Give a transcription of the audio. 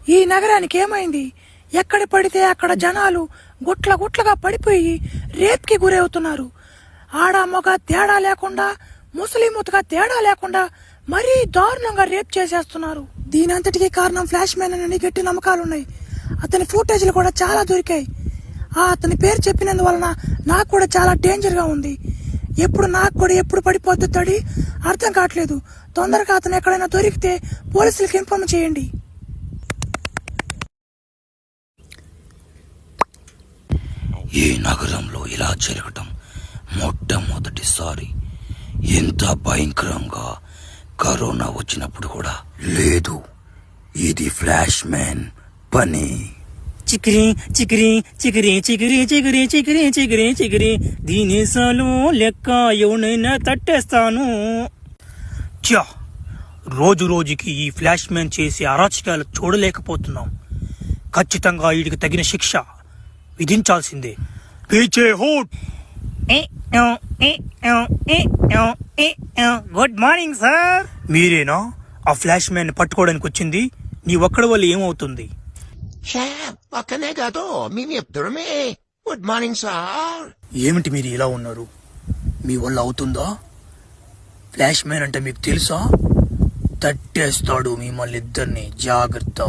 ఈ నగరానికి ఏమైంది? ఎక్కడ పడితే అక్కడ జనాలు గుట్ల గుట్లగా పడిపోయి రేప్కి గురవుతున్నారు. ఆడ మగ తేడా లేకుండా, ముస్లింగా తేడా లేకుండా మరీ దారుణంగా రేప్ చేసేస్తున్నారు. దీనంతటికీ కారణం ఫ్లాష్ మ్యాన్ అని గట్టి నమ్మకాలున్నాయి. అతని ఫుటేజ్లు కూడా చాలా దొరికాయి. అతని పేరు చెప్పినందువలన నాకు కూడా చాలా డేంజర్ గా ఉంది. నాకు కూడా ఎప్పుడు పడిపోద్ది అర్థం కావట్లేదు. తొందరగా అతను ఎక్కడైనా దొరికితే పోలీసులకు ఇన్ఫార్మ్ చేయండి. ఈ నగరంలో ఇలా జరగటం మొట్టమొదటిసారి. ఎంత భయంకరంగా కరోనా వచ్చినప్పుడు కూడా లేదు. ఇది ఫ్లాష్ మ్యాన్ పని. చికిరి చికిరి చికిరి చికిరి చికిరి చికిరి చికిరి చికిరి దీనిసాలు లెక్క ఎవనైనా తట్టేస్తాను. రోజు రోజుకి ఈ ఫ్లాష్ మ్యాన్ చేసే అరాచకాలు చూడలేకపోతున్నాం. ఖచ్చితంగా వీడికి తగిన శిక్ష విధించాల్సిందే. Good morning sir. మీరేనా ఆ ఫ్లాష్ మ్యాన్ పట్టుకోవడానికి వచ్చింది? నీ ఒక్కడి వల్ల ఏమవుతుంది? పక్కనే కాదు మేము చెప్తామే. Good morning sir. ఏమిటి మీరు ఇలా ఉన్నారు? మీ వల్ల అవుతుందా? ఫ్లాష్ మ్యాన్ అంటే మీకు తెలుసా? తట్టేస్తాడు మిమ్మల్ని ఇద్దరిని. జాగ్రత్త.